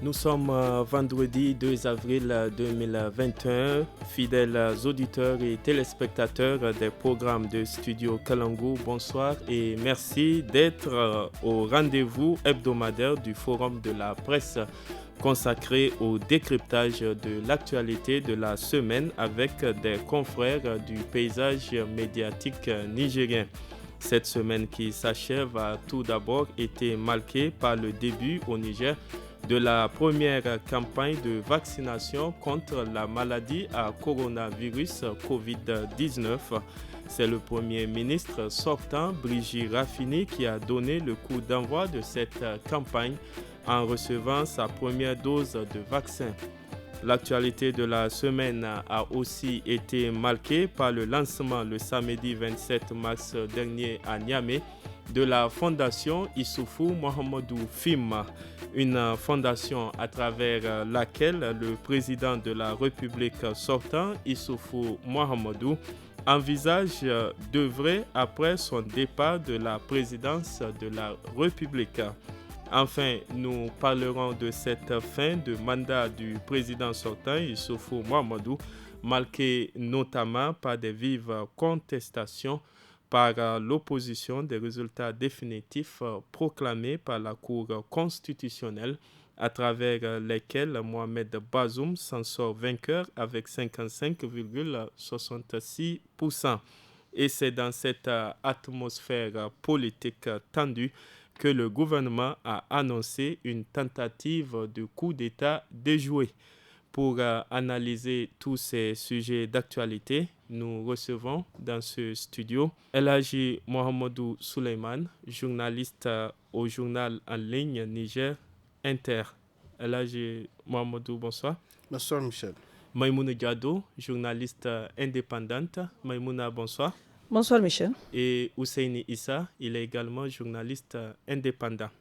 Nous sommes vendredi 2 avril 2021. Fidèles auditeurs et téléspectateurs des programmes de Studio Kalangu, bonsoir et merci d'être au rendez-vous hebdomadaire du Forum de la presse consacré au décryptage de l'actualité de la semaine avec des confrères du paysage médiatique nigérien. Cette semaine qui s'achève a tout d'abord été marquée par le début au Niger de la première campagne de vaccination contre la maladie à coronavirus COVID-19. C'est le Premier ministre sortant, Brigitte Raffini, qui a donné le coup d'envoi de cette campagne en recevant sa première dose de vaccin. L'actualité de la semaine a aussi été marquée par le lancement le samedi 27 mars dernier à Niamey de la fondation Issoufou Mohamedou Fim, une fondation à travers laquelle le président de la République sortant, Issoufou Mohamedou, envisage d'œuvrer après son départ de la présidence de la République. Enfin, nous parlerons de cette fin de mandat du président sortant, Issoufou Mohamedou, marquée notamment par des vives contestations par l'opposition des résultats définitifs proclamés par la Cour constitutionnelle, à travers lesquels Mohamed Bazoum s'en sort vainqueur avec 55,66%. Et c'est dans cette atmosphère politique tendue que le gouvernement a annoncé une tentative de coup d'État déjouée. Pour analyser tous ces sujets d'actualité, nous recevons dans ce studio El Hadji Mohamedou Suleiman, journaliste au journal en ligne Niger Inter. El Hadji Mohamedou, bonsoir. Bonsoir Michel. Maïmouna Diado, journaliste indépendante. Maïmouna, bonsoir. Bonsoir Michel. Et Ousseini Issa, il est également journaliste indépendant.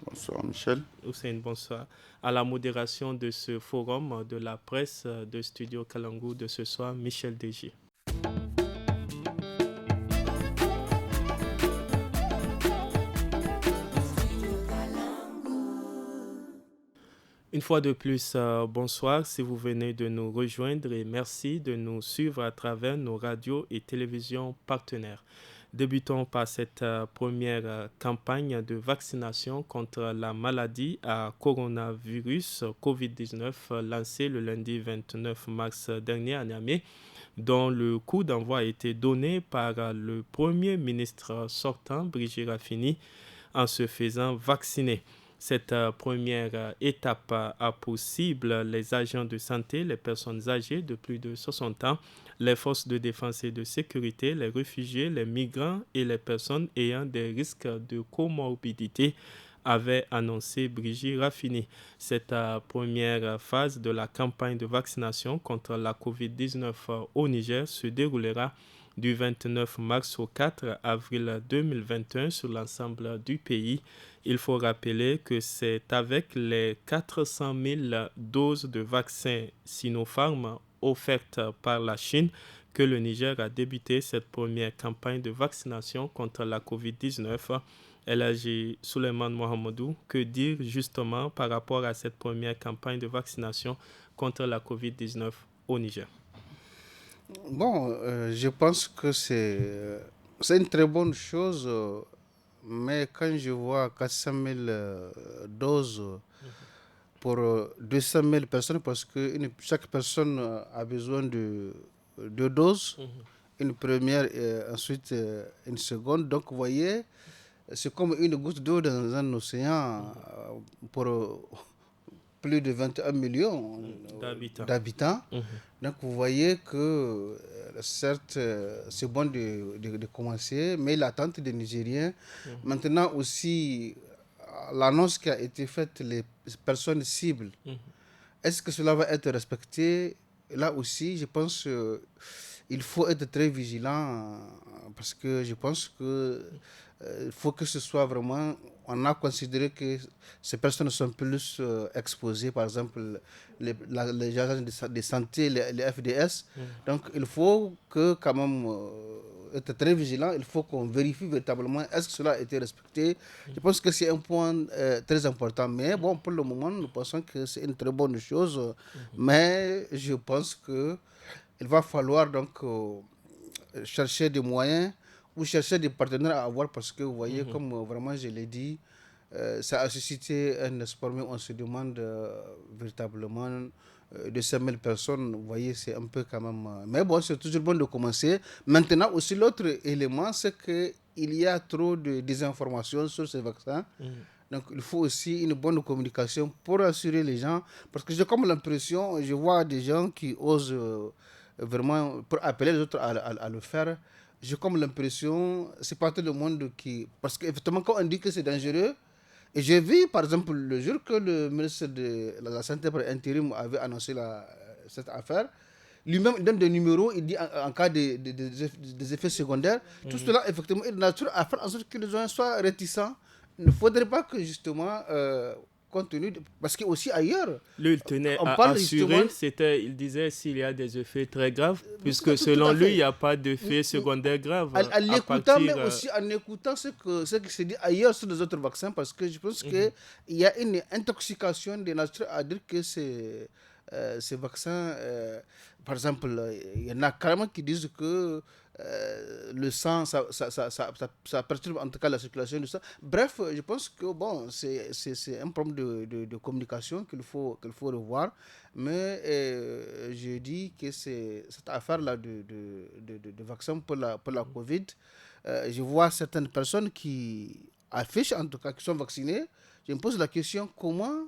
Bonsoir Michel. Hussein, bonsoir. À la modération de ce forum de la presse de Studio Kalangu de ce soir, Michel Deji. Une fois de plus, bonsoir si vous venez de nous rejoindre et merci de nous suivre à travers nos radios et télévisions partenaires. Débutons par cette première campagne de vaccination contre la maladie à coronavirus COVID-19 lancée le lundi 29 mars dernier à Niamey, dont le coup d'envoi a été donné par le Premier ministre sortant, Brigitte Raffini, en se faisant vacciner. Cette première étape a pour cible les agents de santé, les personnes âgées de plus de 60 ans, les forces de défense et de sécurité, les réfugiés, les migrants et les personnes ayant des risques de comorbidité, avait annoncé Brigitte Raffini. Cette première phase de la campagne de vaccination contre la COVID-19 au Niger se déroulera du 29 mars au 4 avril 2021 sur l'ensemble du pays. Il faut rappeler que c'est avec les 400 000 doses de vaccins Sinopharm offertes par la Chine que le Niger a débuté cette première campagne de vaccination contre la COVID-19. El Hadji Suleiman Mohamedou, que dire justement par rapport à cette première campagne de vaccination contre la COVID-19 au Niger? Bon, je pense que c'est une très bonne chose, mais quand je vois 400 000 doses pour 200 000 personnes, parce que chaque personne a besoin de deux doses, une première et ensuite une seconde. Donc, vous voyez, c'est comme une goutte d'eau dans un océan pour plus de 21 millions d'habitants. Donc, vous voyez que, certes, c'est bon de commencer, mais l'attente des Nigériens, maintenant aussi, l'annonce qui a été faite, les personnes cibles, est-ce que cela va être respecté? Là aussi, je pense qu'il faut être très vigilant parce que je pense que il faut que ce soit vraiment... On a considéré que ces personnes sont plus exposées, par exemple, les agents de santé, les FDS. Donc, il faut que quand même être très vigilant. Il faut qu'on vérifie véritablement est-ce que cela a été respecté. Je pense que c'est un point très important. Mais bon, pour le moment, nous pensons que c'est une très bonne chose. Mais je pense qu'il va falloir donc chercher des moyens ou chercher des partenaires à avoir parce que vous voyez, comme vraiment je l'ai dit, ça a suscité un espoir, mais on se demande véritablement de 5000 personnes, vous voyez, c'est un peu quand même... mais bon, c'est toujours bon de commencer. Maintenant aussi, l'autre élément, c'est qu'il y a trop de désinformation sur ces vaccins. Donc, il faut aussi une bonne communication pour assurer les gens. Parce que j'ai comme l'impression, je vois des gens qui osent vraiment, pour appeler les autres à le faire. J'ai comme l'impression, c'est pas tout le monde qui... Parce qu'effectivement, quand on dit que c'est dangereux, et j'ai vu, par exemple, le jour que le ministre de la Santé par intérim avait annoncé cette affaire, lui-même il donne des numéros, il dit en cas des effets secondaires. Tout cela, effectivement, est de nature à faire en sorte que les gens soient réticents. Il ne faudrait pas que, justement, compte tenu parce que aussi ailleurs, lui, il tenait on à parle assurer, justement... il disait s'il y a des effets très graves, puisque selon lui, il n'y a pas d'effets secondaires graves. En l'écoutant, mais aussi en écoutant ce qui se dit ailleurs sur les autres vaccins, parce que je pense qu'il y a une intoxication de nature à dire que ces vaccins, par exemple, il y en a carrément qui disent que le sang, ça perturbe en tout cas la circulation du sang. Bref, je pense que bon, c'est un problème de communication qu'il faut revoir. Mais je dis que c'est cette affaire-là de vaccin pour la Covid. Je vois certaines personnes qui affichent, en tout cas, qui sont vaccinées. Je me pose la question comment.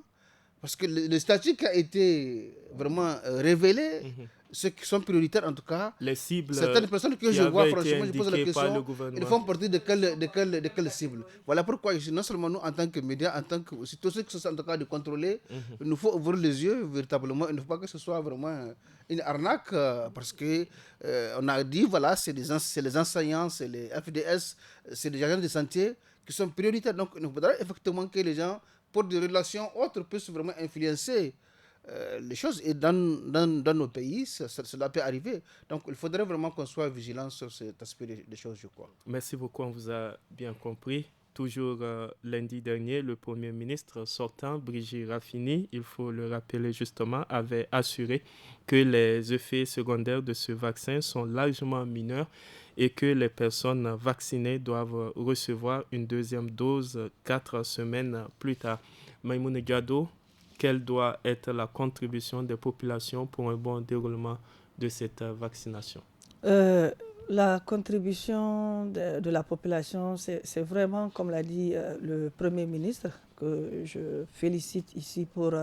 Parce que le statut qui a été vraiment révélé, ceux qui sont prioritaires en tout cas, les cibles certaines personnes que je vois, franchement, je pose la question, ils font partie de quelle cible. Voilà pourquoi non seulement nous en tant que médias, en tant que aussi tous ceux qui sont en tout cas de contrôler, il nous faut ouvrir les yeux véritablement. Il ne faut pas que ce soit vraiment une arnaque parce que on a dit voilà, c'est les enseignants, c'est les FDS, c'est les agents de santé qui sont prioritaires. Donc il faudra effectivement que les gens, pour des relations autres, puissent vraiment influencer les choses. Et dans nos pays, cela peut arriver. Donc, il faudrait vraiment qu'on soit vigilant sur cet aspect des choses, je crois. Merci beaucoup, on vous a bien compris. Toujours lundi dernier, le Premier ministre sortant, Brigitte Raffini, il faut le rappeler justement, avait assuré que les effets secondaires de ce vaccin sont largement mineurs et que les personnes vaccinées doivent recevoir une deuxième dose 4 semaines plus tard. Maïmouna Gado, quelle doit être la contribution des populations pour un bon déroulement de cette vaccination? La contribution de la population, c'est vraiment, comme l'a dit le Premier ministre, que je félicite ici pour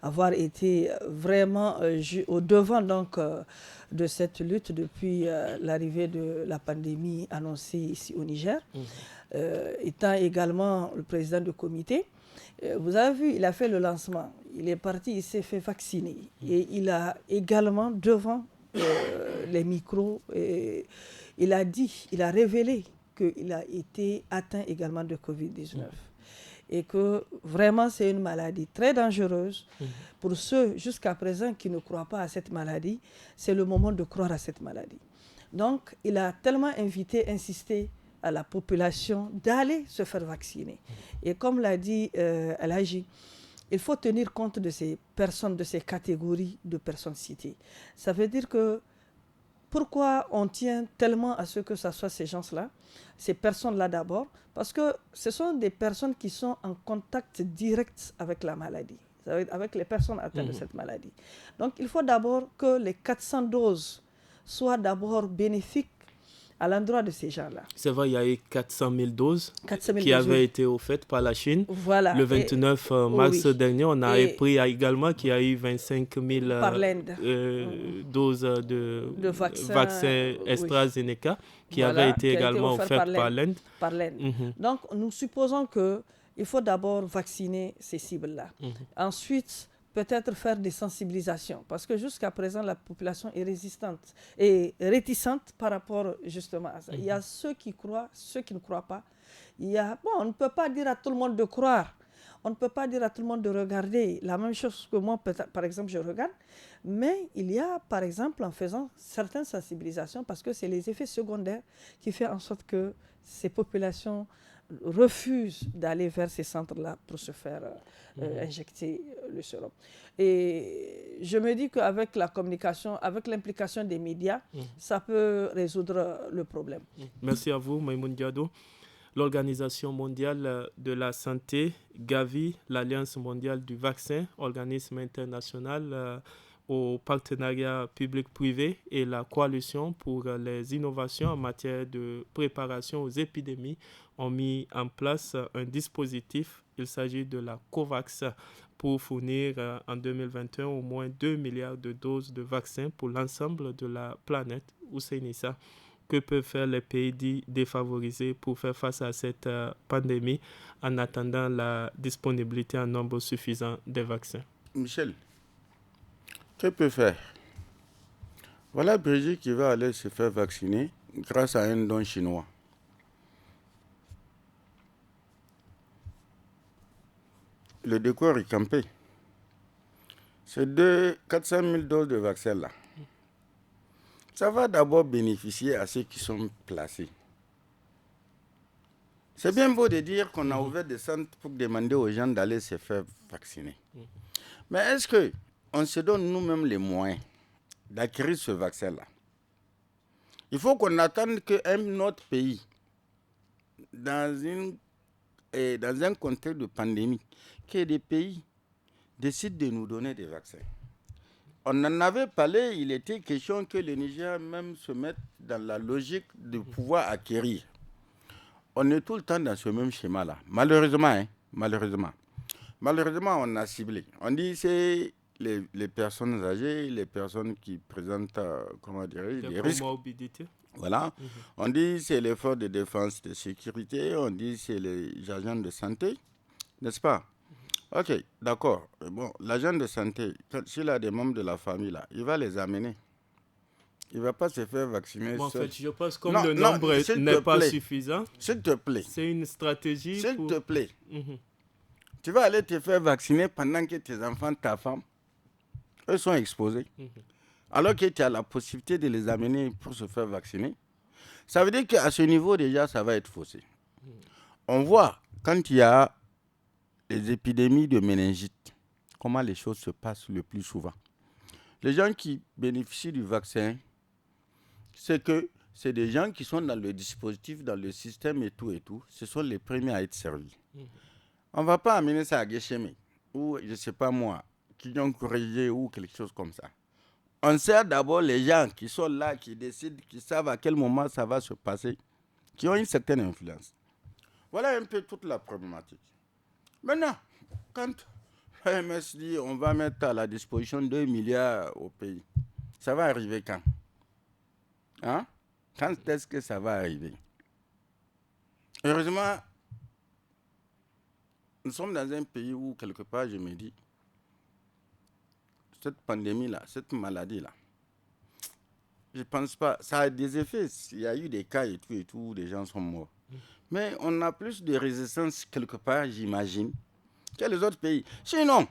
avoir été vraiment au devant donc, de cette lutte depuis l'arrivée de la pandémie annoncée ici au Niger, étant également le président du comité. Vous avez vu, il a fait le lancement, il est parti, il s'est fait vacciner et il a également devant les micros, et il a dit, il a révélé qu'il a été atteint également de Covid-19 et que vraiment c'est une maladie très dangereuse. Pour ceux jusqu'à présent qui ne croient pas à cette maladie, c'est le moment de croire à cette maladie. Donc il a tellement insisté à la population d'aller se faire vacciner. Et comme l'a dit Alhaji, il faut tenir compte de ces personnes, de ces catégories de personnes citées. Ça veut dire que pourquoi on tient tellement à ce que ce soit ces gens-là, ces personnes-là d'abord, parce que ce sont des personnes qui sont en contact direct avec la maladie, avec les personnes atteintes de cette maladie. Donc il faut d'abord que les 400 doses soient d'abord bénéfiques à l'endroit de ces gens-là. C'est vrai, il y a eu 400 000 doses qui avaient été offertes par la Chine. Voilà. Le 29 mars dernier, on a appris également qu'il y a eu 25 000 doses de vaccins AstraZeneca qui avaient été également offertes par l'Inde. Donc, nous supposons qu'il faut d'abord vacciner ces cibles-là. Ensuite, peut-être faire des sensibilisations, parce que jusqu'à présent, la population est résistante et réticente par rapport justement à ça. Il y a ceux qui croient, ceux qui ne croient pas. On ne peut pas dire à tout le monde de croire. on ne peut pas dire à tout le monde de regarder la même chose que moi, par exemple, je regarde. Mais il y a, par exemple, en faisant certaines sensibilisations, parce que c'est les effets secondaires qui font en sorte que ces populations refusent d'aller vers ces centres-là pour se faire injecter le sérum. Et je me dis qu'avec la communication, avec l'implication des médias, ça peut résoudre le problème. Merci à vous, Maïmoun Diado. L'Organisation mondiale de la santé, Gavi, l'Alliance mondiale du vaccin, organisme international au partenariat public-privé et la coalition pour les innovations en matière de préparation aux épidémies ont mis en place un dispositif. Il s'agit de la COVAX pour fournir en 2021 au moins 2 milliards de doses de vaccins pour l'ensemble de la planète. Ousseinissa, que peuvent faire les pays défavorisés pour faire face à cette pandémie en attendant la disponibilité en nombre suffisant des vaccins? Michel, que peut faire? Voilà Brigitte qui va aller se faire vacciner grâce à un don chinois. Le décor est campé. Ces 400 000 doses de vaccin là, ça va d'abord bénéficier à ceux qui sont placés. C'est bien beau de dire qu'on a ouvert des centres pour demander aux gens d'aller se faire vacciner. Mais est-ce qu'on se donne nous-mêmes les moyens d'acquérir ce vaccin-là? Il faut qu'on attende qu'un autre pays, dans un contexte de pandémie, que des pays décident de nous donner des vaccins. On en avait parlé, il était question que le Niger même se mette dans la logique de pouvoir acquérir. On est tout le temps dans ce même schéma-là. Malheureusement, on a ciblé. On dit que c'est les personnes âgées, les personnes qui présentent, des risques. Voilà. On dit que c'est les forces de défense et de sécurité, on dit que c'est les agents de santé, n'est-ce pas? Ok, d'accord. Bon, l'agent de santé, s'il a des membres de la famille, là, il va les amener. Il ne va pas se faire vacciner seul. En fait, je pense que le nombre n'est pas suffisant. S'il te plaît. C'est une stratégie. S'il te plaît. Tu vas aller te faire vacciner pendant que tes enfants, ta femme, eux sont exposés. Alors que tu as la possibilité de les amener pour se faire vacciner. Ça veut dire qu'à ce niveau, déjà, ça va être faussé. On voit, quand il y a les épidémies de méningite, comment les choses se passent le plus souvent. Les gens qui bénéficient du vaccin, c'est que c'est des gens qui sont dans le dispositif, dans le système et tout. Ce sont les premiers à être servis. On ne va pas amener ça à Guéchémé ou, je ne sais pas moi, qui ont corrigé ou quelque chose comme ça. On sert d'abord les gens qui sont là, qui décident, qui savent à quel moment ça va se passer, qui ont une certaine influence. Voilà un peu toute la problématique. Maintenant, quand l'OMS dit on va mettre à la disposition 2 milliards au pays, ça va arriver quand? Quand est-ce que ça va arriver? Heureusement, nous sommes dans un pays où, quelque part, je me dis, cette pandémie-là, cette maladie-là, je ne pense pas, ça a des effets. Il y a eu des cas et tout, des gens sont morts. Mais on a plus de résistance quelque part, j'imagine, que les autres pays. Sinon,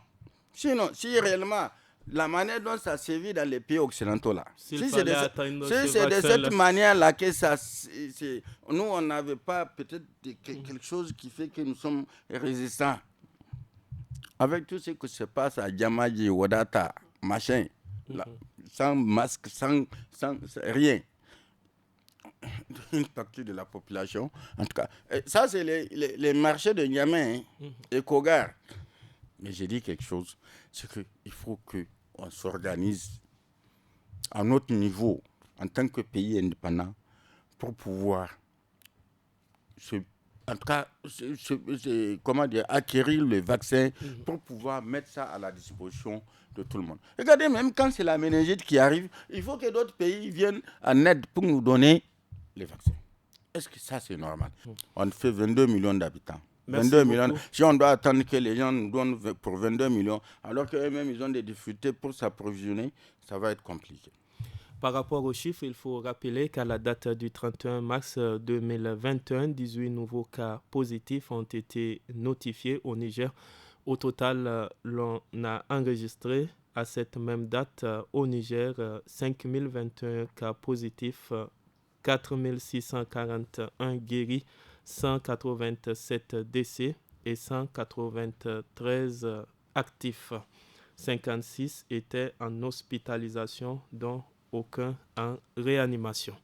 si réellement la manière dont ça sévit dans les pays occidentaux là, si c'est de cette manière-là que ça, nous on n'avait pas peut-être quelque chose qui fait que nous sommes résistants. Avec tout ce qui se passe à Djamaji, Wadata, machin, là, sans masque, sans rien. Une partie de la population, en tout cas. Ça, c'est les marchés de Niamey et Kogar. Mais j'ai dit quelque chose, c'est qu'il faut qu'on s'organise à notre niveau, en tant que pays indépendant, pour pouvoir, acquérir le vaccin, pour pouvoir mettre ça à la disposition de tout le monde. Regardez, même quand c'est la méningite qui arrive, il faut que d'autres pays viennent en aide pour nous donner les vaccins. Est-ce que ça, c'est normal? On fait 22 millions d'habitants. 22 millions. Si on doit attendre que les gens nous donnent pour 22 millions, alors qu'eux-mêmes, ils ont des difficultés pour s'approvisionner, ça va être compliqué. Par rapport aux chiffres, il faut rappeler qu'à la date du 31 mars 2021, 18 nouveaux cas positifs ont été notifiés au Niger. Au total, l'on a enregistré à cette même date au Niger 5021 cas positifs, 4641 guéris, 187 décès et 193 actifs. 56 étaient en hospitalisation, dont aucun en réanimation.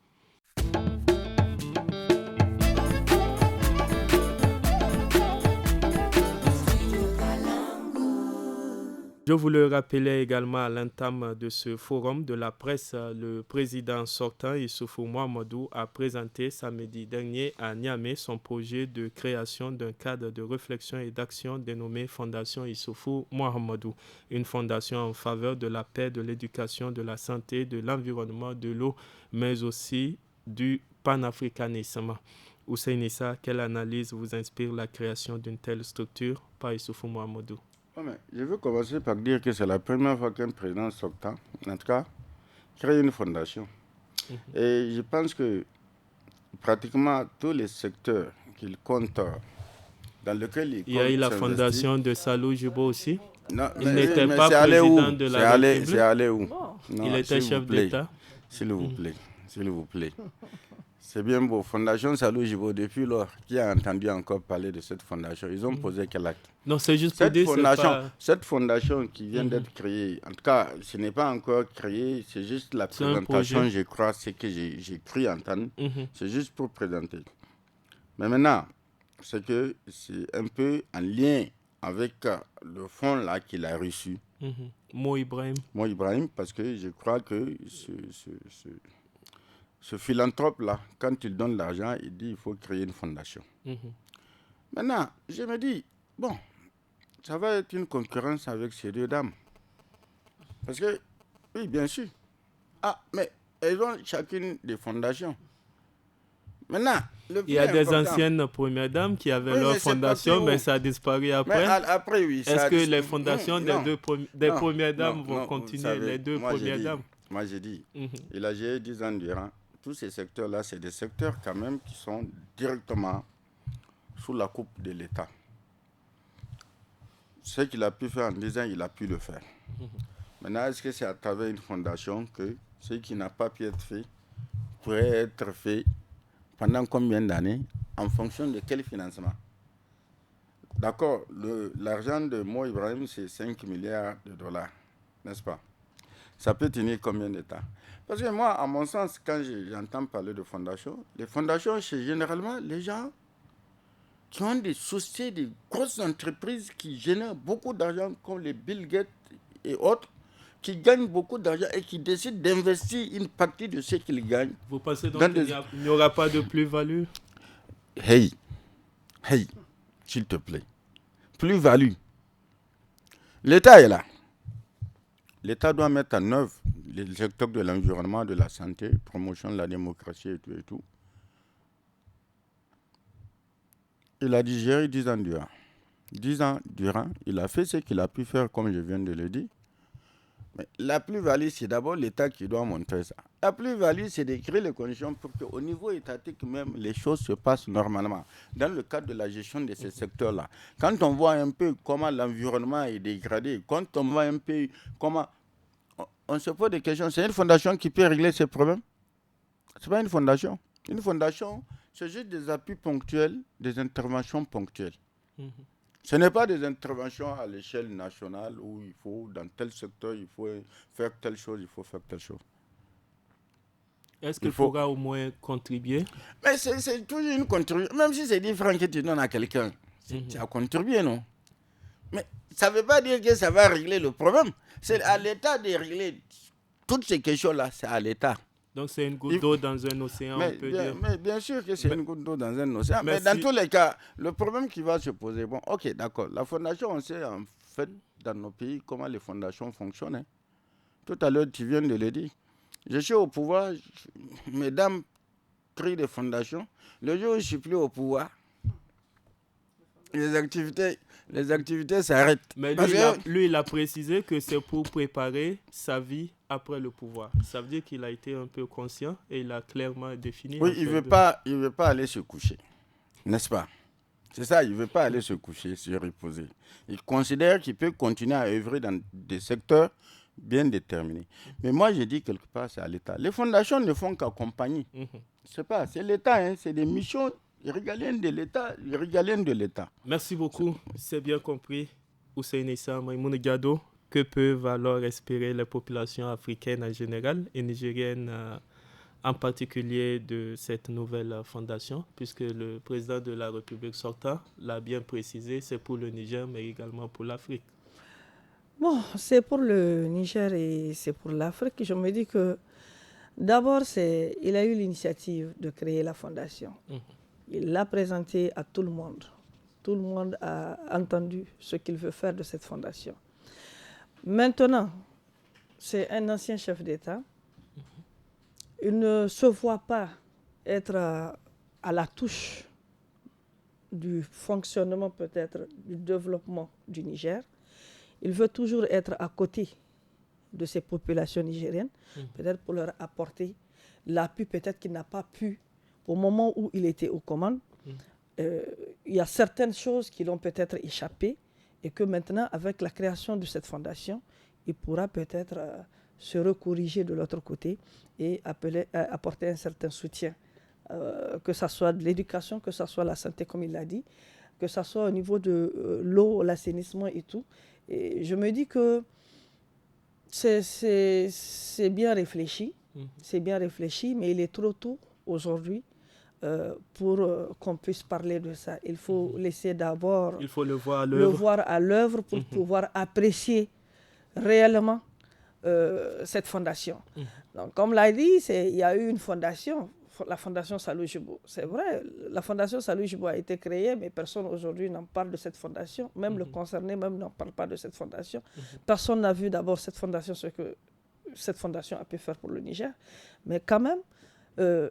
Je vous le rappelais également à l'entame de ce forum de la presse, le président sortant Issoufou Mahamadou a présenté samedi dernier à Niamey son projet de création d'un cadre de réflexion et d'action dénommé Fondation Issoufou Mahamadou, une fondation en faveur de la paix, de l'éducation, de la santé, de l'environnement, de l'eau, mais aussi du panafricanisme. Hussein Issa, quelle analyse vous inspire la création d'une telle structure par Issoufou Mahamadou? Je veux commencer par dire que c'est la première fois qu'un président sortant, en tout cas, crée une fondation. Et je pense que pratiquement tous les secteurs qu'il compte, dans lesquels il y a eu la fondation de Salou Jibo aussi. Non, il n'était pas président de la République. C'est allé où? Bon. Non, il était chef d'État. S'il vous plaît, s'il vous plaît. C'est bien beau. Fondation Salou Jibo, depuis lors, qui a entendu encore parler de cette fondation? Ils ont posé quel acte? Non, c'est juste pour dire cette fondation qui vient d'être créée, en tout cas, ce n'est pas encore créé, c'est juste la présentation, je crois, c'est que j'ai cru entendre. C'est juste pour présenter. Mais maintenant, c'est que c'est un peu en lien avec le fonds là qu'il a reçu. Mo Ibrahim, parce que je crois que ce philanthrope-là, quand il donne l'argent, il dit qu'il faut créer une fondation. Maintenant, je me dis, bon, ça va être une concurrence avec ces deux dames. Parce que, oui, bien sûr. Ah, mais elles ont chacune des fondations. Maintenant, il y a des anciennes premières dames qui avaient leur fondation, mais ça a disparu après. Mais après, oui. Est-ce que les fondations des premières dames vont continuer, savez, les deux premières dames? Moi, j'ai dit, il a géré 10 ans durant. Tous ces secteurs-là, c'est des secteurs quand même qui sont directement sous la coupe de l'État. Ce qu'il a pu faire en 10 ans, il a pu le faire. Maintenant, est-ce que c'est à travers une fondation que ce qui n'a pas pu être fait pourrait être fait pendant combien d'années, en fonction de quel financement? D'accord, l'argent de Mo Ibrahim, c'est 5 milliards de dollars, n'est-ce pas? Ça peut tenir combien de temps? Parce que moi, à mon sens, quand j'entends parler de fondations, les fondations, c'est généralement les gens qui ont des sociétés, des grosses entreprises qui génèrent beaucoup d'argent, comme les Bill Gates et autres, qui gagnent beaucoup d'argent et qui décident d'investir une partie de ce qu'ils gagnent. Vous pensez donc qu'il n'y aura pas de plus-value? Hey, s'il te plaît. Plus-value. L'État est là. L'État doit mettre en œuvre les secteurs de l'environnement, de la santé, promotion de la démocratie et tout et tout. Il a digéré 10 ans durant. 10 ans durant, il a fait ce qu'il a pu faire, comme je viens de le dire. Mais la plus-value, c'est d'abord l'État qui doit montrer ça. La plus-value, c'est de créer les conditions pour qu'au niveau étatique même, les choses se passent normalement, dans le cadre de la gestion de ces secteurs-là. Quand on voit un peu comment l'environnement est dégradé, quand on voit un peu comment... On se pose des questions. C'est une fondation qui peut régler ces problèmes? Ce n'est pas une fondation. Une fondation, c'est juste des appuis ponctuels, des interventions ponctuelles. Ce n'est pas des interventions à l'échelle nationale où il faut, dans tel secteur, il faut faire telle chose, il faut faire telle chose. Est-ce qu'il faudra au moins contribuer? Mais c'est toujours une contribution. Même si c'est 10 francs que tu donnes à quelqu'un, tu as contribué, non? Mais ça ne veut pas dire que ça va régler le problème. C'est à l'État de régler toutes ces questions-là, c'est à l'État. Donc c'est une goutte d'eau dans un océan, on peut dire. Mais bien sûr que c'est une goutte d'eau dans un océan. Mais dans tous les cas, le problème qui va se poser, bon, ok, d'accord, la fondation, on sait en fait dans nos pays comment les fondations fonctionnent. Hein. Tout à l'heure, tu viens de le dire. Je suis au pouvoir, mesdames créent des fondations. Le jour où je ne suis plus au pouvoir, les activités s'arrêtent. Mais lui, il a précisé que c'est pour préparer sa vie après le pouvoir. Ça veut dire qu'il a été un peu conscient et il a clairement défini. Oui, il veut pas aller se coucher, n'est-ce pas? C'est ça, il ne veut pas aller se coucher, se reposer. Il considère qu'il peut continuer à œuvrer dans des secteurs bien déterminés. Mais moi, je dis quelque part, c'est à l'État. Les fondations ne font qu'accompagner. C'est l'État, hein, c'est des missions régaliennes de l'État. Merci beaucoup, c'est bien compris. Hussein Issa Maïmouna Diado, que peuvent alors espérer les populations africaines en général et nigériennes en particulier de cette nouvelle fondation, puisque le président de la République sortant l'a bien précisé, c'est pour le Niger, mais également pour l'Afrique. Bon, c'est pour le Niger et c'est pour l'Afrique. Je me dis que d'abord, il a eu l'initiative de créer la fondation. Il l'a présenté à tout le monde. Tout le monde a entendu ce qu'il veut faire de cette fondation. Maintenant, c'est un ancien chef d'État. Il ne se voit pas être à la touche du fonctionnement, peut-être, du développement du Niger. Il veut toujours être à côté de ces populations nigériennes, peut-être pour leur apporter l'appui, peut-être qu'il n'a pas pu au moment où il était aux commandes. Il y a certaines choses qui l'ont peut-être échappé et que maintenant, avec la création de cette fondation, il pourra peut-être se recorriger de l'autre côté et apporter un certain soutien, que ce soit de l'éducation, que ce soit la santé, comme il l'a dit, que ce soit au niveau de l'eau, l'assainissement et tout. Et je me dis que c'est bien réfléchi, mais il est trop tôt aujourd'hui pour qu'on puisse parler de ça. Il faut laisser d'abord le voir à l'œuvre pour pouvoir apprécier réellement cette fondation. Donc, comme l'a dit, il y a eu une fondation, la fondation Salou Djibo. C'est vrai, la fondation Salou Djibo a été créée, mais personne aujourd'hui n'en parle de cette fondation. Même le concerné même n'en parle pas de cette fondation. Personne n'a vu d'abord cette fondation, ce que cette fondation a pu faire pour le Niger. Mais quand même,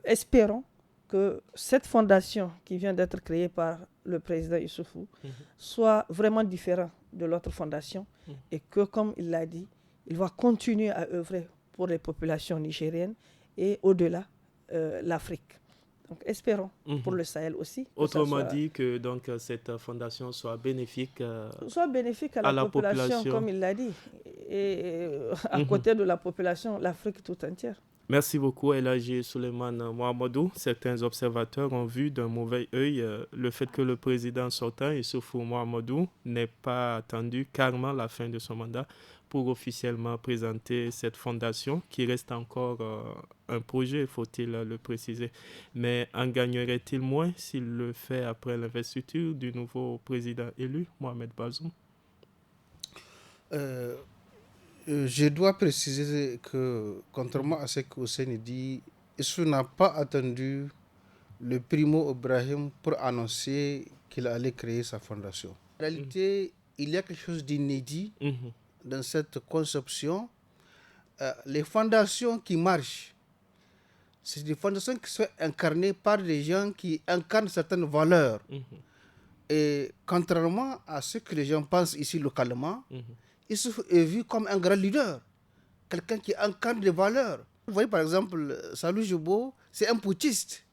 espérons que cette fondation qui vient d'être créée par le président Issoufou soit vraiment différente de l'autre fondation et que, comme il l'a dit, il va continuer à œuvrer pour les populations nigériennes et au-delà, l'Afrique. Donc espérons pour le Sahel aussi. Autrement dit, que donc, cette fondation soit bénéfique à la population, comme il l'a dit, et à côté de la population, l'Afrique tout entière. Merci beaucoup, Elhaji Souleymane Mohamedou. Certains observateurs ont vu d'un mauvais œil le fait que le président sortant, Issoufou Mohamedou, n'ait pas attendu carrément la fin de son mandat pour officiellement présenter cette fondation, qui reste encore un projet, faut-il le préciser. Mais en gagnerait-il moins s'il le fait après l'investiture du nouveau président élu, Mohamed Bazoum? Je dois préciser que, contrairement à ce que Hussein dit, Issou n'a pas attendu le primo Ibrahim pour annoncer qu'il allait créer sa fondation. En réalité, il y a quelque chose d'inédit dans cette conception. Les fondations qui marchent, c'est des fondations qui sont incarnées par des gens qui incarnent certaines valeurs. Et contrairement à ce que les gens pensent ici localement, Issoufou est vu comme un grand leader, quelqu'un qui incarne des valeurs. Vous voyez par exemple, Salou Djibo, c'est un putschiste.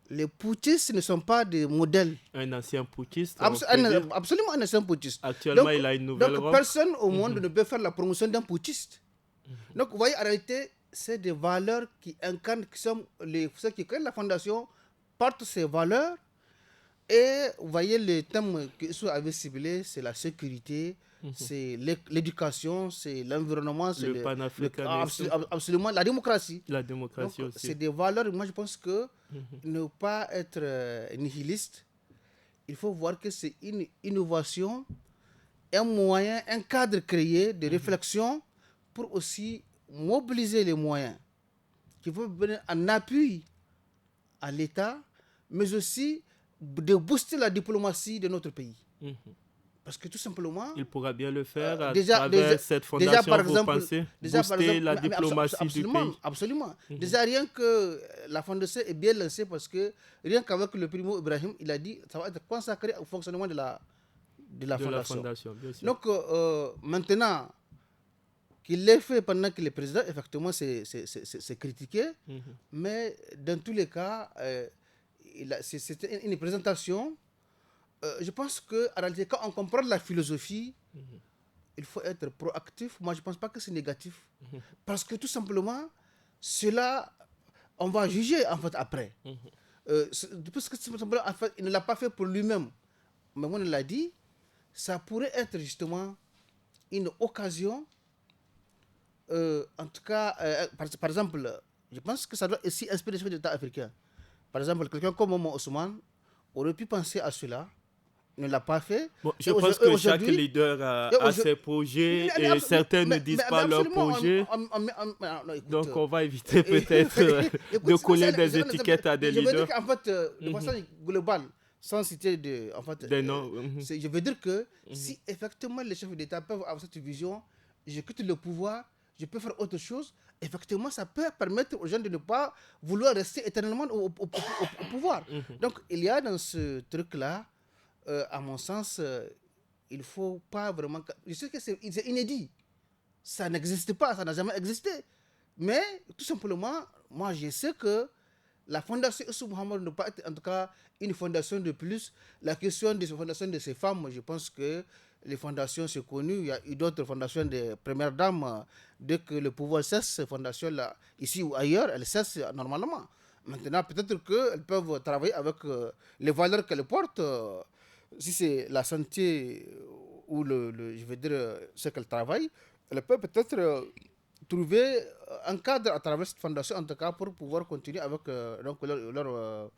Les putschistes ne sont pas des modèles. Un ancien putschiste. Absolument un ancien putschiste. Actuellement, il a une nouvelle robe. Personne au monde ne peut faire la promotion d'un putschiste. Donc vous voyez, en réalité, c'est des valeurs qui incarnent, ceux qui créent la fondation portent ces valeurs. Et vous voyez, les thèmes que avait ciblés, c'est la sécurité, c'est l'éducation, c'est l'environnement, c'est le panafricanisme. Absolument, la démocratie. La démocratie aussi. C'est des valeurs, moi je pense que ne pas être nihiliste, il faut voir que c'est une innovation, un moyen, un cadre créé de réflexion pour aussi mobiliser les moyens qui vont venir en appui à l'État, mais aussi de booster la diplomatie de notre pays. Parce que tout simplement... Il pourra bien le faire à travers cette fondation, par exemple, vous pensez, booster la diplomatie du pays. Absolument. Déjà, rien que la fondation est bien lancée parce que rien qu'avec le primo Ibrahim, il a dit ça va être consacré au fonctionnement de la fondation. Bien sûr. Donc maintenant qu'il l'ait fait pendant qu'il est président, effectivement c'est critiqué, mais dans tous les cas, c'était une présentation. Je pense qu'en réalité, quand on comprend la philosophie, il faut être proactif. Moi, je ne pense pas que c'est négatif. Parce que tout simplement, cela, on va juger en fait après. Parce que tout simplement, en fait, il ne l'a pas fait pour lui-même. Mais on l'a dit, ça pourrait être justement une occasion, en tout cas, par exemple, je pense que ça doit aussi inspirer les chefs d'État africains. Par exemple, quelqu'un comme Momo Ousmane aurait pu penser à cela. Ne l'a pas fait. Bon, je pense que chaque leader a ses projets et certains ne disent pas leurs projets. Donc on va éviter peut-être de coller des étiquettes à des leaders. Je veux dire qu'en fait, de façon globale, sans citer des noms, je veux dire que si effectivement les chefs d'État peuvent avoir cette vision, je quitte le pouvoir, je peux faire autre chose, effectivement ça peut permettre aux gens de ne pas vouloir rester éternellement au pouvoir. Donc il y a dans ce truc-là, à mon sens, il ne faut pas vraiment... Je sais que c'est inédit. Ça n'existe pas, ça n'a jamais existé. Mais tout simplement, moi je sais que la fondation Issou Mohamed ne peut pas être en tout cas une fondation de plus. La question de ces fondations de ces femmes, je pense que les fondations, c'est connu. Il y a eu d'autres fondations des premières dames. Dès que le pouvoir cesse, ces fondations-là, ici ou ailleurs, elles cessent normalement. Maintenant, peut-être qu'elles peuvent travailler avec les valeurs qu'elles portent. Si c'est la santé ou je veux dire, ce qu'elle travaille, elle peut peut-être trouver un cadre à travers cette fondation, en tout cas, pour pouvoir continuer avec leur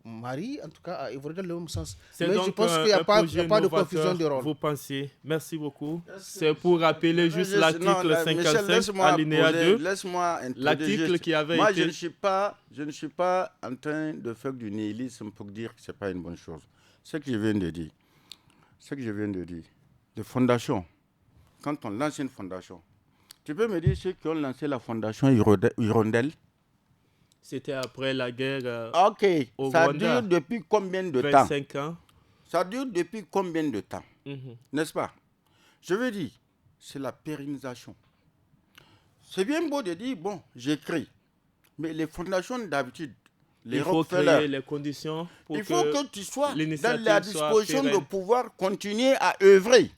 mari, en tout cas, à évoluer dans le même sens. C'est mais donc je pense qu'il n'y a pas de confusion de rôle. Vous pensez. Merci beaucoup. C'est pour rappeler juste l'article 55, alinéa 2. Laisse-moi l'article qui avait Moi, été... je ne suis pas en train de faire du nihilisme pour dire que ce n'est pas une bonne chose. Ce que je viens de dire, les fondations, quand on lance une fondation, tu peux me dire ceux qui ont lancé la fondation Hirondelle? C'était après la guerre Ok, au ça Rwanda, dure depuis combien de 25 ans. Ça dure depuis combien de temps? N'est-ce pas? Je veux dire, c'est la pérennisation. C'est bien beau de dire, bon, j'écris. Mais les fondations d'habitude, il faut créer les conditions pour il faut que tu sois dans la soit disposition pérenne. de pouvoir continuer à œuvrer.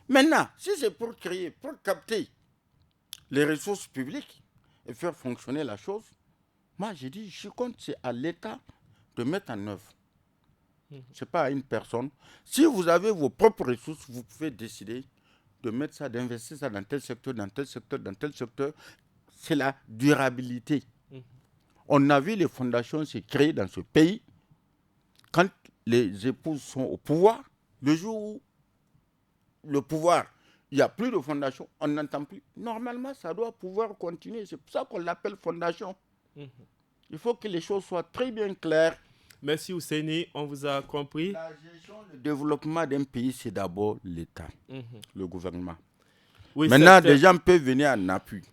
Maintenant, si c'est pour créer, pour capter les ressources publiques et faire fonctionner la chose, moi, j'ai dit, je compte, c'est à l'État de mettre en œuvre. Ce n'est pas à une personne. Si vous avez vos propres ressources, vous pouvez décider de mettre ça, d'investir ça dans tel secteur, dans tel secteur, dans tel secteur. C'est la durabilité. On a vu les fondations se créer dans ce pays quand les épouses sont au pouvoir. Le jour où le pouvoir, il n'y a plus de fondation, on n'entend plus. Normalement, ça doit pouvoir continuer. C'est pour ça qu'on l'appelle fondation. Il faut que les choses soient très bien claires. Merci Ousseini, on vous a compris. La gestion, le développement d'un pays, c'est d'abord l'État, le gouvernement. Oui, maintenant, des gens peuvent venir en appui.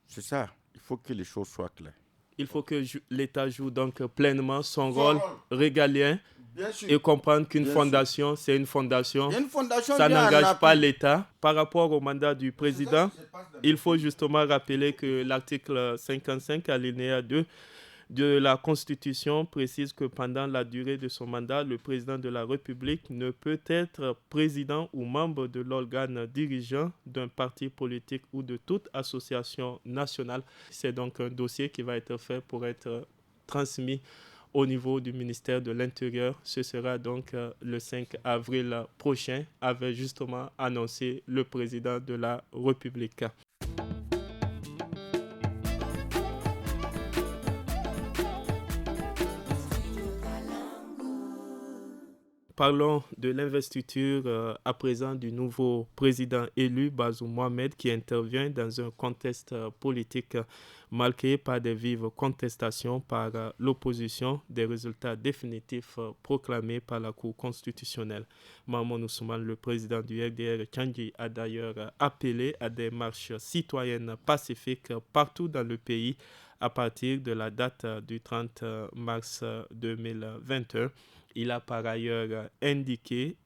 C'est ça, il faut que les choses soient claires. Il faut que l'État joue donc pleinement son rôle régalien sûr. Et comprendre qu'une fondation, c'est une fondation. Une fondation, ça n'engage pas l'État. Par rapport au mandat du président, il faut justement rappeler que l'article 55, alinéa 2 de la Constitution précise que pendant la durée de son mandat, le président de la République ne peut être président ou membre de l'organe dirigeant d'un parti politique ou de toute association nationale. C'est donc un dossier qui va être fait pour être transmis au niveau du ministère de l'Intérieur. Ce sera donc le 5 avril prochain, avait justement annoncé le président de la République. parlons de l'investiture à présent du nouveau président élu, Bazoum Mohamed, qui intervient dans un contexte politique marqué par des vives contestations par l'opposition des résultats définitifs proclamés par la Cour constitutionnelle. Mahamadou Ousmane, le président du RDR Tchandji, a d'ailleurs appelé à des marches citoyennes pacifiques partout dans le pays à partir de la date du 30 mars 2021. Il a par ailleurs indiqué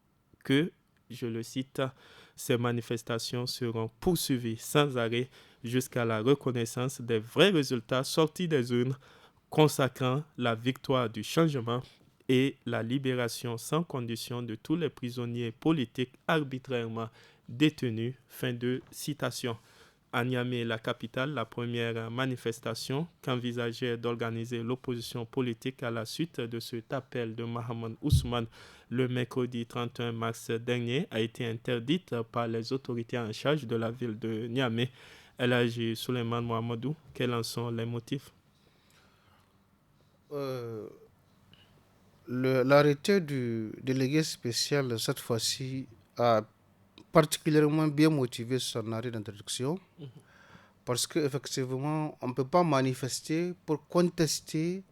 que, je le cite, ces manifestations seront poursuivies sans arrêt jusqu'à la reconnaissance des vrais résultats sortis des urnes, consacrant la victoire du changement et la libération sans condition de tous les prisonniers politiques arbitrairement détenus. Fin de citation. À Niamey, la capitale, la première manifestation qu'envisageait d'organiser l'opposition politique à la suite de cet appel de Mahamadou Ousmane le mercredi 31 mars dernier a été interdite par les autorités en charge de la ville de Niamey. El Hadji Souleymane Mohamedou, quels en sont les motifs? L'arrêté du délégué spécial, cette fois-ci, a particulièrement bien motivé son arrêt d'introduction, parce qu'effectivement, on ne peut pas manifester pour contester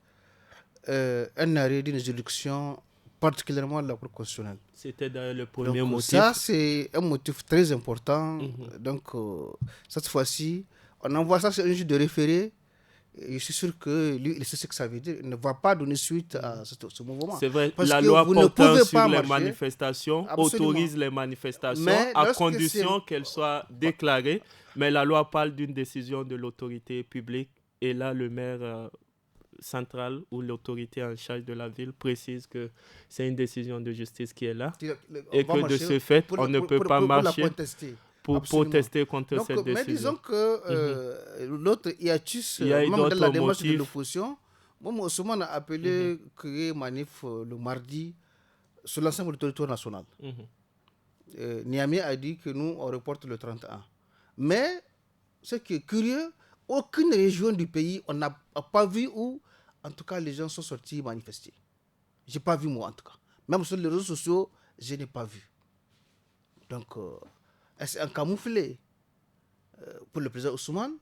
un arrêt d'une juridiction, particulièrement de la Cour constitutionnelle. C'était d'ailleurs le premier Donc, motif. ça, c'est un motif très important. Donc, cette fois-ci, on envoie ça sur un juge de référé. Et je suis sûr que lui, il sait ce que ça veut dire. Il ne va pas donner suite à ce mouvement. C'est vrai, parce la que loi portant sur les marcher. manifestations Absolument. autorise les manifestations Mais à condition qu'elles soient déclarées. Mais la loi parle d'une décision de l'autorité publique. Et là, le maire central ou l'autorité en charge de la ville précise que c'est une décision de justice qui est là. Et que de ce fait, on ne peut pas marcher pour protester contre donc, cette décision. Mais disons que l'autre hiatus, même dans la démarche de l'opposition, Ousmane a appelé créer manif le mardi sur l'ensemble du territoire national. Niamey a dit que nous, on reporte le 31. Mais, ce qui est curieux, aucune région du pays, on n'a pas vu où, en tout cas, les gens sont sortis manifester. Je n'ai pas vu, moi, en tout cas. Même sur les réseaux sociaux, je n'ai pas vu. Donc, c'est un camouflet pour le président Ousmane.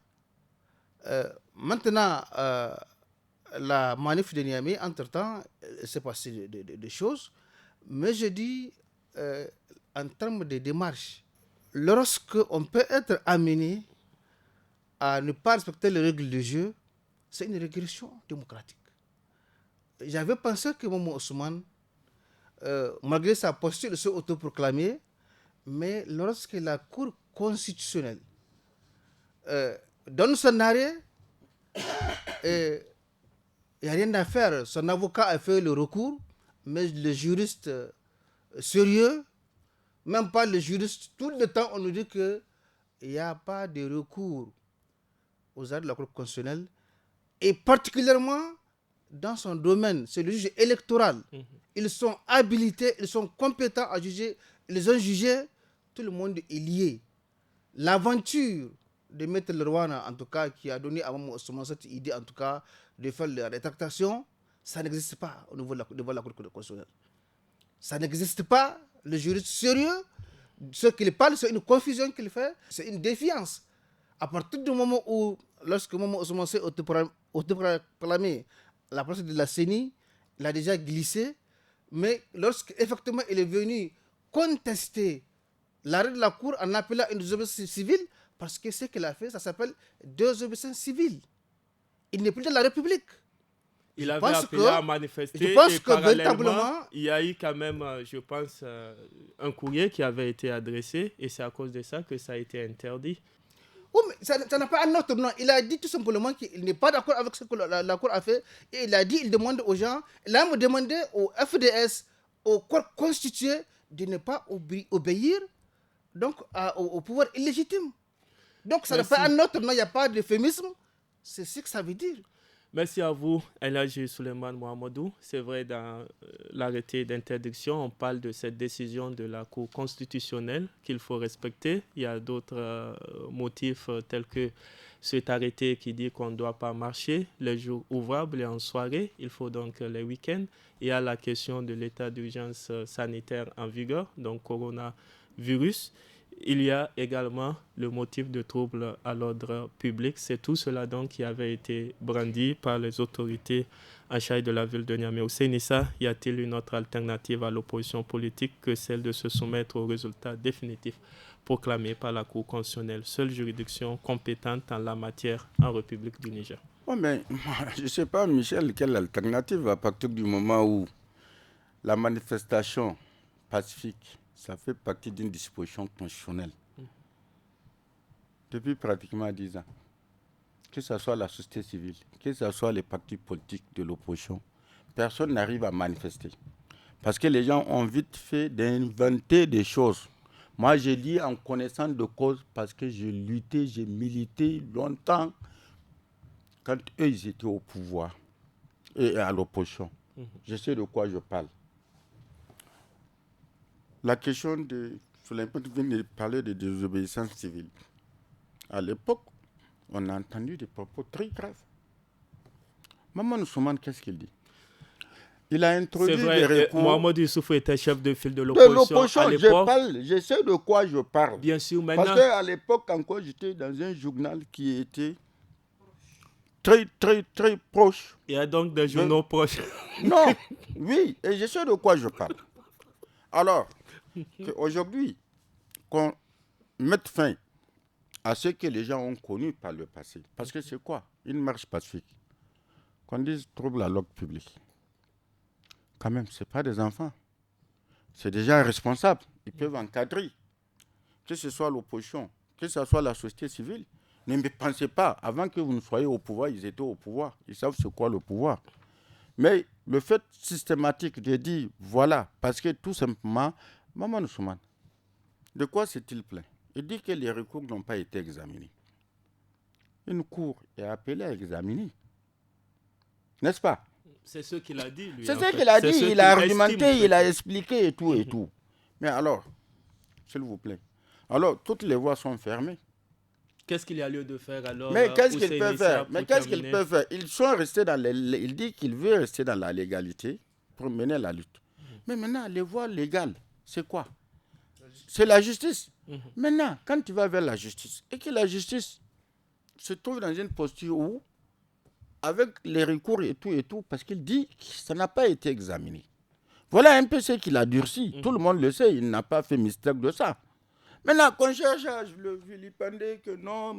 Maintenant, la manif de Niamey, entre-temps, s'est passé des choses. Mais je dis, en termes de démarche, lorsqu'on peut être amené à ne pas respecter les règles du jeu, c'est une régression démocratique. J'avais pensé que Mahamadou Ousmane, malgré sa posture de se autoproclamer, mais lorsque la Cour constitutionnelle donne son arrêt, il n'y a rien à faire. Son avocat a fait le recours, mais les juristes sérieux, même pas les juristes, tout le temps on nous dit qu'il n'y a pas de recours aux arrêts de la Cour constitutionnelle, et particulièrement dans son domaine, c'est le juge électoral. Ils sont habilités, ils sont compétents à juger, ils ont jugé, tout le monde est lié. L'aventure de Maître Lerwana, en tout cas, qui a donné à Mahamadou Ousmane cette idée, en tout cas, de faire la rétractation, ça n'existe pas au niveau de la Cour constitutionnelle. Ça n'existe pas. Le juriste sérieux, ce qu'il parle, c'est une confusion qu'il fait, c'est une défiance. À partir du moment où, lorsque Mahamadou Ousmane s'est autoproclamé la place de la CENI, il a déjà glissé, mais lorsqu'effectivement il est venu contester l'arrêt de la Cour en appelant une désobéissance civile, parce que ce qu'il a fait, ça s'appelle désobéissance civile. Il n'est plus de la République. Il avait appelé à manifester je pense et que parallèlement, il y a eu quand même, je pense, un courrier qui avait été adressé et c'est à cause de ça que ça a été interdit. Oui, mais ça n'a pas un autre nom. Il a dit tout simplement qu'il n'est pas d'accord avec ce que la Cour a fait et il a dit, il demande aux gens, il a même demandé au FDS, au corps constitué, de ne pas obéir donc, au pouvoir illégitime. Donc ça n'a pas un autre nom, il n'y a pas d'euphémisme. C'est ce que ça veut dire. Merci à vous, El Hadji Souleymane Mohamedou. C'est vrai, dans l'arrêté d'interdiction, on parle de cette décision de la Cour constitutionnelle qu'il faut respecter. Il y a d'autres motifs tels que cet arrêté qui dit qu'on ne doit pas marcher les jours ouvrables et en soirée. Il faut donc les week-ends. Il y a la question de l'état d'urgence sanitaire en vigueur, donc coronavirus. Il y a également le motif de trouble à l'ordre public. C'est tout cela donc qui avait été brandi par les autorités en charge de la ville de Niamey. Au Sénissa, y a-t-il une autre alternative à l'opposition politique que celle de se soumettre aux résultats définitifs proclamés par la Cour constitutionnelle, seule juridiction compétente en la matière en République du Niger? Oui, mais je ne sais pas, Michel, quelle alternative à partir du moment où la manifestation pacifique, ça fait partie d'une disposition constitutionnelle depuis pratiquement 10 ans. Que ce soit la société civile, que ce soit les partis politiques de l'opposition, personne n'arrive à manifester. Parce que les gens ont vite fait d'inventer des choses. Moi, j'ai dit en connaissance de cause parce que j'ai lutté, j'ai milité longtemps quand eux, ils étaient au pouvoir et à l'opposition. Je sais de quoi je parle. La question de... Souleymane vient de parler de désobéissance civile. À l'époque, on a entendu des propos très graves. Maman Soumane, qu'est-ce qu'il dit? Il a introduit des recours. Mohamed Issoufou était chef de file de l'opposition à l'époque. Je sais de quoi je parle. Bien sûr, maintenant... Parce qu'à l'époque, encore, j'étais dans un journal qui était très, très, très proche. Il y a donc des journaux proches. Non, oui, et je sais de quoi je parle. Alors, aujourd'hui, qu'on mette fin à ce que les gens ont connu par le passé. Parce que c'est quoi? Une marche pacifique. Qu'on dise trouble à l'ordre public. Quand même, ce n'est pas des enfants. C'est déjà responsables. Ils peuvent encadrer. Que ce soit l'opposition, que ce soit la société civile. Ne pensez pas, avant que vous ne soyez au pouvoir, ils étaient au pouvoir. Ils savent c'est quoi le pouvoir. Mais le fait systématique de dire, voilà, parce que tout simplement, Maman Soumane, de quoi s'est-il plaint? Il dit que les recours n'ont pas été examinés. Une cour est appelée à examiner. N'est-ce pas? C'est ce qu'il a dit, lui. C'est ce qu'il a dit, il a argumenté, il a expliqué et tout et tout. Mais alors, s'il vous plaît, alors toutes les voies sont fermées. Qu'est-ce qu'il y a lieu de faire alors? Mais qu'est-ce qu'il peut faire? Ils sont restés dans il dit qu'il veut rester dans la légalité pour mener la lutte. Mais maintenant, les voies légales, c'est quoi? C'est la justice. Maintenant, quand tu vas vers la justice, et que la justice se trouve dans une posture où, avec les recours et tout, parce qu'il dit que ça n'a pas été examiné. Voilà un peu ce qu'il a durci. Tout le monde le sait, il n'a pas fait mystère de ça. Maintenant, qu'on cherche à le vilipender que non,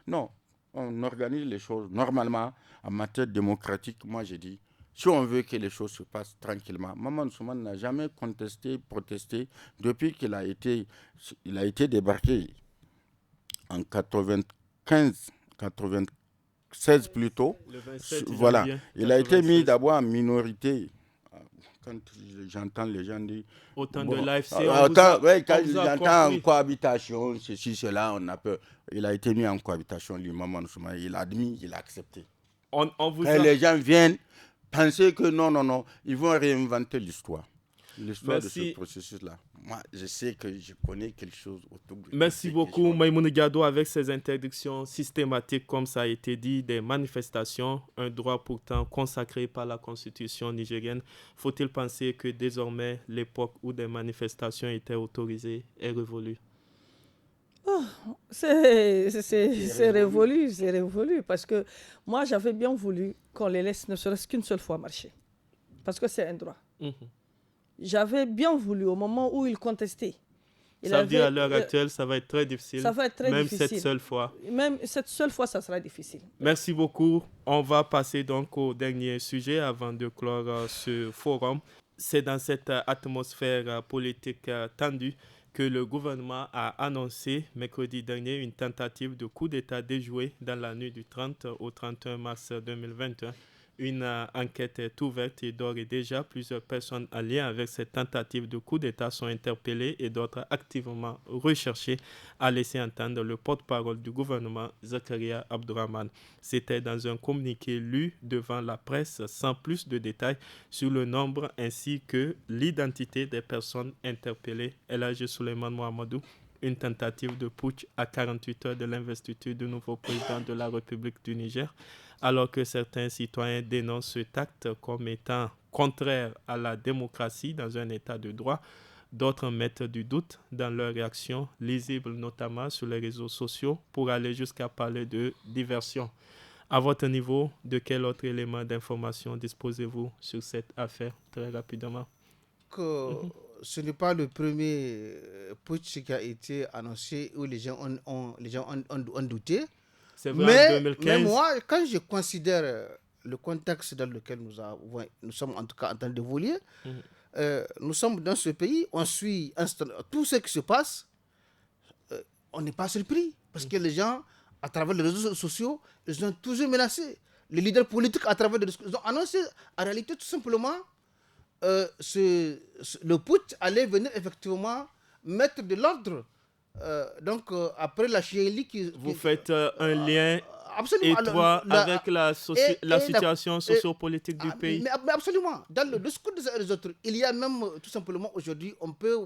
non, on organise les choses normalement en matière démocratique. Moi, j'ai dit, si on veut que les choses se passent tranquillement, Maman Soumane n'a jamais contesté, protesté depuis qu'il a été débarqué en 96 plutôt. Voilà, il a été mis d'abord en minorité. Quand j'entends les gens dire... Autant de l'AFC, quand j'entends en cohabitation, ceci, cela, on a peur. Il a été mis en cohabitation, lui, Maman Soumane. Il a admis, il a accepté. Les gens viennent penser que non, ils vont réinventer l'histoire. L'histoire de ce processus-là. Moi, je sais que je connais quelque chose autour de... Merci beaucoup, Maïmouna Diado, avec ces interdictions systématiques, comme ça a été dit, des manifestations, un droit pourtant consacré par la Constitution nigérienne. Faut-il penser que désormais, l'époque où des manifestations étaient autorisées est révolue? C'est révolu, parce que moi, j'avais bien voulu qu'on les laisse ne serait-ce qu'une seule fois marcher, parce que c'est un droit. J'avais bien voulu au moment où ils contestaient. Ça veut dire à l'heure actuelle, ça va être très difficile. Ça va être très difficile. Même cette seule fois. Même cette seule fois, ça sera difficile. Merci beaucoup. On va passer donc au dernier sujet avant de clore ce forum. C'est dans cette atmosphère politique tendue que le gouvernement a annoncé mercredi dernier une tentative de coup d'État déjouée dans la nuit du 30 au 31 mars 2021. Une enquête est ouverte et d'ores et déjà, plusieurs personnes en lien avec cette tentative de coup d'État sont interpellées et d'autres activement recherchées, a laissé entendre le porte-parole du gouvernement, Zakaria Abdourahmane. C'était dans un communiqué lu devant la presse sans plus de détails sur le nombre ainsi que l'identité des personnes interpellées. Elhadji Souleymane Mohamedou. une tentative de putsch à 48 heures de l'investiture du nouveau président de la République du Niger, alors que certains citoyens dénoncent cet acte comme étant contraire à la démocratie dans un état de droit. D'autres mettent du doute dans leurs réactions, lisibles notamment sur les réseaux sociaux, pour aller jusqu'à parler de diversion. À votre niveau, de quel autre élément d'information disposez-vous sur cette affaire, très rapidement? Ce n'est pas le premier putsch qui a été annoncé où les gens ont douté. C'est vrai, en 2015. Mais moi, quand je considère le contexte dans lequel nous sommes en tout cas en train d'évoluer, nous sommes dans ce pays, on suit tout ce qui se passe, on n'est pas surpris. Parce que les gens, à travers les réseaux sociaux, ils ont toujours menacé. Les leaders politiques, à travers les discours, ils ont annoncé, en réalité, tout simplement, le putsch allait venir effectivement mettre de l'ordre. Après la chiélie Vous faites un lien absolument étroit avec la situation sociopolitique du pays. Mais absolument. Dans le discours des autres, il y a même tout simplement aujourd'hui, on peut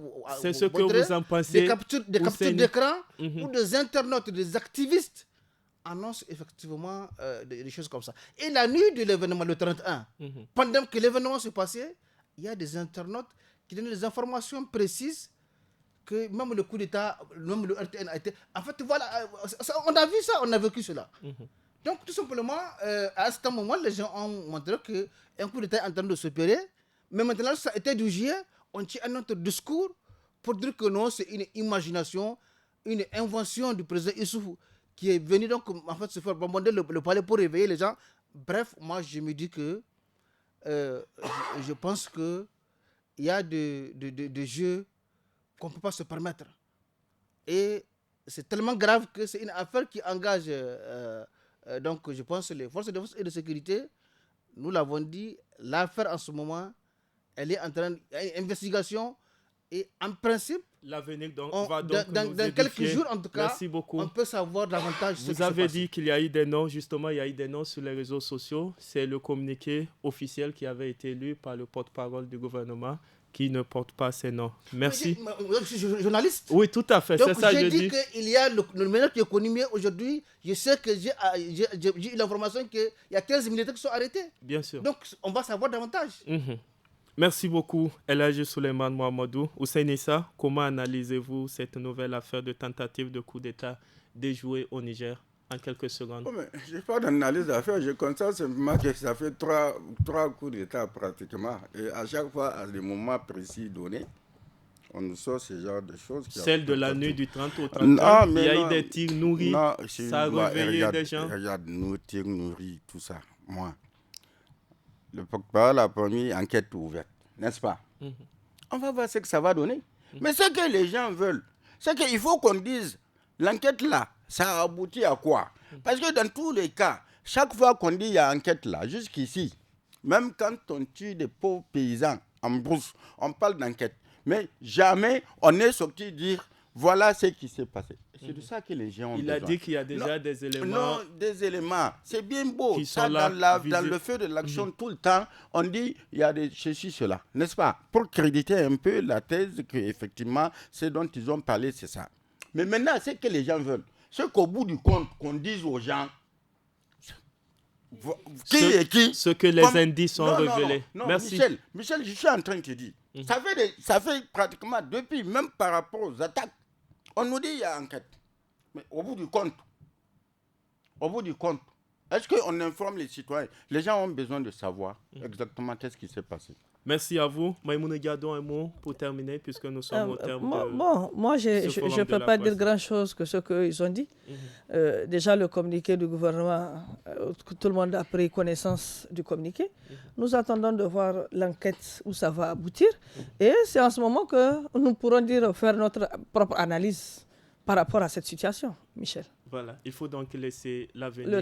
c'est ce que vous en pensez, des captures d'écran où des internautes, des activistes annoncent effectivement des choses comme ça. Et la nuit de l'événement, le 31, pendant que l'événement se passait, il y a des internautes qui donnent des informations précises que même le coup d'État, même le RTN a été... En fait, voilà, on a vu ça, on a vécu cela. Donc, tout simplement, à ce moment, les gens ont montré qu'un coup d'État est en train de s'opérer, mais maintenant, ça a été du juillet, on tient un autre discours pour dire que non, c'est une imagination, une invention du président Issoufou qui est venu donc, en fait, se faire bombarder le palais pour réveiller les gens. Bref, moi, je me dis que je pense qu'il y a des jeux qu'on ne peut pas se permettre. Et c'est tellement grave que c'est une affaire qui engage, donc je pense, les forces de défense et de sécurité. Nous l'avons dit, l'affaire en ce moment, elle est en train d'investigation et en principe, l'avenir va donc dans quelques jours en tout cas, merci beaucoup. On peut savoir davantage ce qui se passe. Vous avez dit qu'il y a eu des noms, justement, il y a eu des noms sur les réseaux sociaux. C'est le communiqué officiel qui avait été lu par le porte-parole du gouvernement qui ne porte pas ces noms. Merci. Je suis journaliste. Oui, tout à fait, c'est ça que je dis. Donc j'ai dit qu'il y a le meilleur qui est connu mieux aujourd'hui. Je sais que j'ai eu l'information qu'il y a 15 militaires qui sont arrêtés. Bien sûr. Donc on va savoir davantage. Merci beaucoup, El Hadji Souleymane Mohamedou. Hussein Issa, comment analysez-vous cette nouvelle affaire de tentative de coup d'État déjouée au Niger en quelques secondes? Je n'ai pas d'analyse à faire. Je constate simplement que ça fait trois coups d'État pratiquement. Et à chaque fois, à des moments précis donnés, on nous sort ce genre de choses. Celle de la nuit du 30 au 31, il y a eu des tirs nourris. Ça a réveillé des gens. Regarde, nous tirs nourris, tout ça. Moi, le porte-parole a promis enquête ouverte, n'est-ce pas? On va voir ce que ça va donner. Mais ce que les gens veulent, c'est qu'il faut qu'on dise, l'enquête là, ça a abouti à quoi? Parce que dans tous les cas, chaque fois qu'on dit il y a enquête là, jusqu'ici, même quand on tue des pauvres paysans en brousse, on parle d'enquête. Mais jamais on est sorti dire voilà ce qui s'est passé. C'est de ça que les gens ont besoin. Il a dit qu'il y a déjà des éléments. Non, des éléments. C'est bien beau. Qui ça, sont là, dans le feu de l'action, tout le temps, on dit il y a des ceci, cela. N'est-ce pas? Pour créditer un peu la thèse qu'effectivement, ce dont ils ont parlé, c'est ça. Mais maintenant, c'est que les gens veulent. C'est qu'au bout du compte, qu'on dise aux gens qui est qui. Ce que les indices ont révélé. Non, merci. Michel, je suis en train de te dire. Ça fait pratiquement depuis, même par rapport aux attaques, on nous dit qu'il y a enquête. Mais au bout du compte, est-ce qu'on informe les citoyens? Les gens ont besoin de savoir exactement qu'est-ce qui s'est passé. Merci à vous. Maïmouna Gado, un mot pour terminer, puisque nous sommes au terme moi, je ne peux pas dire grand-chose que ce qu'ils ont dit. Déjà, le communiqué du gouvernement, tout le monde a pris connaissance du communiqué. Nous attendons de voir l'enquête où ça va aboutir. Et c'est en ce moment que nous pourrons faire notre propre analyse par rapport à cette situation, Michel. Voilà, il faut donc laisser l'avenir,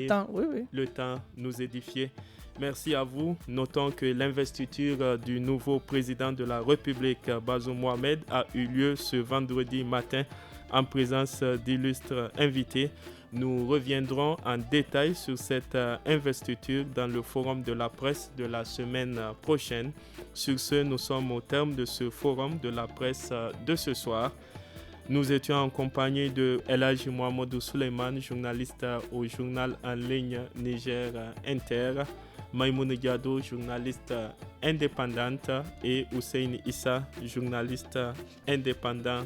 le temps nous édifier. Merci à vous. Notons que l'investiture du nouveau président de la République, Bazoum Mohamed, a eu lieu ce vendredi matin en présence d'illustres invités. Nous reviendrons en détail sur cette investiture dans le forum de la presse de la semaine prochaine. Sur ce, nous sommes au terme de ce forum de la presse de ce soir. Nous étions en compagnie de El Hadji Mohamedou Suleiman, journaliste au journal en ligne Niger Inter, Maïmouna Diado, journaliste indépendante, et Hussein Issa, journaliste indépendant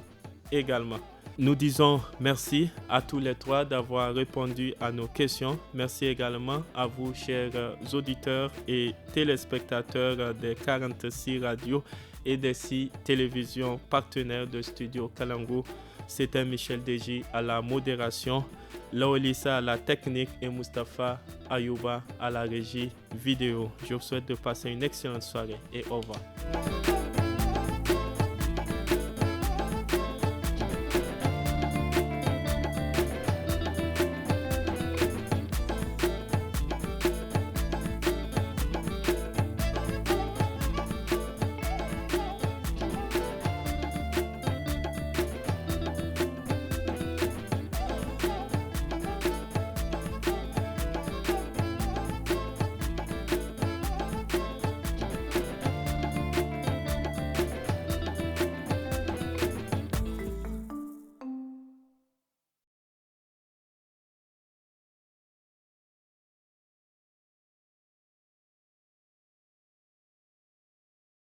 également. Nous disons merci à tous les trois d'avoir répondu à nos questions. Merci également à vous, chers auditeurs et téléspectateurs des 46 radios et des 6 télévisions partenaires de Studio Kalangu. C'était Michel Deji à la modération, Laolissa à la technique et Mustapha Ayouba à la régie vidéo. Je vous souhaite de passer une excellente soirée et au revoir.